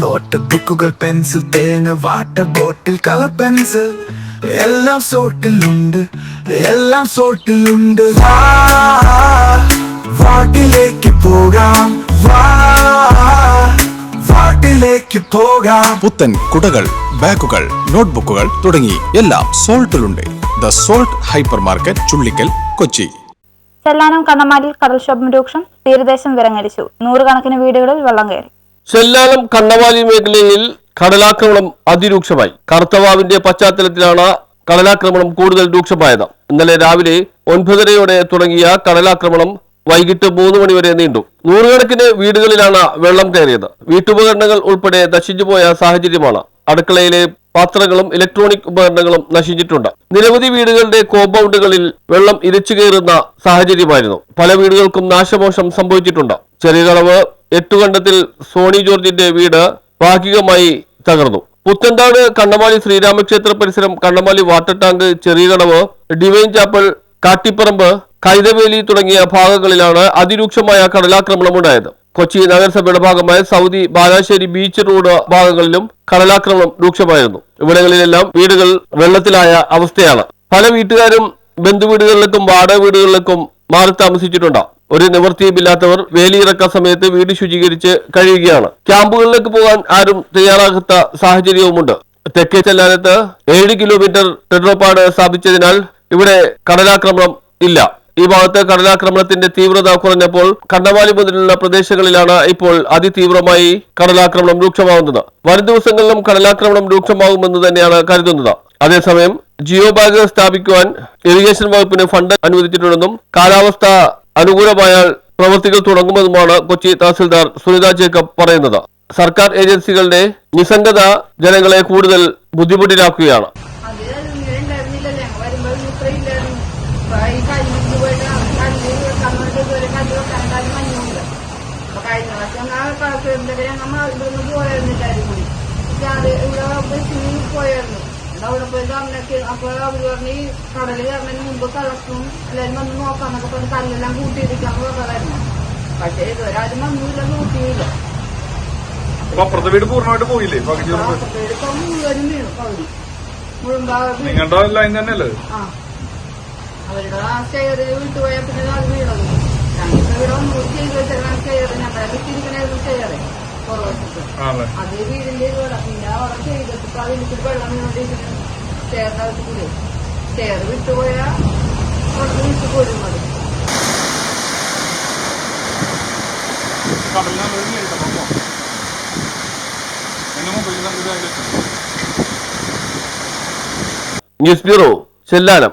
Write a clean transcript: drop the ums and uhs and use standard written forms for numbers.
Not ബുക്കുകൾ pencil തേങ്ങ water bottle colour pencil എല്ലാം സോട്ടിലുണ്ട് എല്ലാം സോട്ടിലുണ്ട് വാട്ടിലേക്ക് പോകാം വാട്ടിലേക്ക് പോകാം പുത്തൻ കുടകൾ ബാഗുകൾ നോട്ട്ബുക്കുകൾ തുടങ്ങി എല്ലാം സോൾട്ടിലുണ്ട്. The Salt hyper market, Chullikkal, Kochi. Chellanam കണ്ണമാലിൽ കടൽക്ഷോഭം രൂക്ഷം, തീരദേശം വിറങ്ങലിച്ചു. നൂറുകണക്കിന് വീടുകളിൽ വെള്ളം കയറി. ചെല്ലാനം കണ്ണമാലി മേഖലയിൽ കടലാക്രമണം അതിരൂക്ഷമായി. കറുത്തവാവിന്റെ പശ്ചാത്തലത്തിലാണ് കടലാക്രമണം കൂടുതൽ രൂക്ഷമായത്. ഇന്നലെ രാവിലെ 9:30 തുടങ്ങിയ കടലാക്രമണം വൈകിട്ട് 3 മണി വരെ നീണ്ടു. നൂറുകണക്കിന് വീടുകളിലാണ് വെള്ളം കയറിയത്. വീട്ടുപകരണങ്ങൾ ഉൾപ്പെടെ നശിച്ചുപോയ സാഹചര്യമാണ്. അടുക്കളയിലെ പാത്രങ്ങളും ഇലക്ട്രോണിക് ഉപകരണങ്ങളും നശിച്ചിട്ടുണ്ട്. നിരവധി വീടുകളുടെ കോമ്പൗണ്ടുകളിൽ വെള്ളം ഇരച്ചു കയറുന്ന സാഹചര്യമായിരുന്നു. പല വീടുകൾക്കും നാശമോഷം സംഭവിച്ചിട്ടുണ്ട്. ചെറിയകടവ് എട്ടുകണ്ടത്തിൽ സോണി ജോർജിന്റെ വീട് ഭാഗികമായി തകർന്നു. പുത്തൻതാട് കണ്ണമാലി ശ്രീരാമക്ഷേത്ര പരിസരം, Kannamali water tank, Cheriyakadavu, divine chapel, Kattiparambu, Kaithaveli തുടങ്ങിയ ഭാഗങ്ങളിലാണ് അതിരൂക്ഷമായ കടലാക്രമണം ഉണ്ടായത്. കൊച്ചി നഗരസഭയുടെ ഭാഗമായ സൗദി ബാലാശ്ശേരി ബീച്ച് റോഡ് ഭാഗങ്ങളിലും കടലാക്രമണം രൂക്ഷമായിരുന്നു. ഇവിടങ്ങളിലെല്ലാം വീടുകൾ വെള്ളത്തിലായ അവസ്ഥയാണ്. പല വീട്ടുകാരും ബന്ധുവീടുകളിലേക്കും വാടക വീടുകളിലേക്കും മാറി താമസിച്ചിട്ടുണ്ട്. ഒരു നിവൃത്തിയുമില്ലാത്തവർ വേലിയിറക്ക സമയത്ത് വീട് ശുചീകരിച്ച് കഴിയുകയാണ്. ക്യാമ്പുകളിലേക്ക് പോകാൻ ആരും തയ്യാറാകാത്ത സാഹചര്യവുമുണ്ട്. തെക്കേ ചെല്ലാനത്ത് 7 കിലോമീറ്റർ ടെട്രോപാഡ് സ്ഥാപിച്ചതിനാൽ ഇവിടെ കടലാക്രമണം ഇല്ല. ഈ ഭാഗത്ത് കടലാക്രമണത്തിന്റെ തീവ്രത കുറഞ്ഞപ്പോൾ കണ്ണമാലി മുതലുള്ള പ്രദേശങ്ങളിലാണ് ഇപ്പോൾ അതിതീവ്രമായി കടലാക്രമണം രൂക്ഷമാകുന്നത്. വരും ദിവസങ്ങളിലും കടലാക്രമണം രൂക്ഷമാകുമെന്ന് തന്നെയാണ് കരുതുന്നത്. അതേസമയം ജിയോ ബാഗ് സ്ഥാപിക്കുവാൻ ഇറിഗേഷൻ വകുപ്പിന് ഫണ്ട് അനുവദിച്ചിട്ടുണ്ടെന്നും കാലാവസ്ഥ അനുകൂലമായാൽ പ്രവൃത്തികൾ തുടങ്ങുമെന്നുമാണ് കൊച്ചി തഹസിൽദാർ സുനിത ജേക്കബ് പറയുന്നത്. സർക്കാർ ഏജൻസികളുടെ നിസ്സംഗത ജനങ്ങളെ കൂടുതൽ ബുദ്ധിമുട്ടിലാക്കുകയാണ്. അവിടെ പോയി അമ്മക്ക് അപ്പൊ അവര് പറഞ്ഞ് കടല് കയറുന്നതിന് മുമ്പ് കളക്ടറും എല്ലാവരും വന്ന് നോക്കാന്നൊക്കെ പറഞ്ഞ് കല്ലെല്ലാം കൂട്ടിയിരിക്കാന്ന് പറഞ്ഞതായിരുന്നു. പക്ഷെ ഇതുവരാരും വന്നില്ല, കൂട്ടിയില്ല. വീട് പൂർണ്ണമായിട്ട് പോയില്ലേ? ഇപ്പൊ മുഴുവനും വീണു. പകുതി മുഴുവൻ. അവരുടെ ആ സ്റ്റെയറ് വിട്ടുപോയാൽ പിന്നെ അത് വീണത്. ഞങ്ങൾക്ക് ഇവിടെ ഒന്നും ചെയ്ത് വെച്ചാൽ സ്റ്റെയറ് ഞങ്ങളെ വിട്ടിരിക്കണായിരുന്നു സ്റ്റെയറ് പുറവശത്ത്. അത് വീടിന്റെ ഇവിടെ പിന്നെ അവിടെ ചെയ്തിട്ട് അതിലേക്ക് വെള്ളം വീണോണ്ടിരിക്കുന്നു. സ്റ്റെയറിനകത്ത് കൂടി സ്റ്റെയർ വിട്ടുപോയാൽ അവിടെ വിട്ടു പോരുന്നത്. News bureau, Chellanam.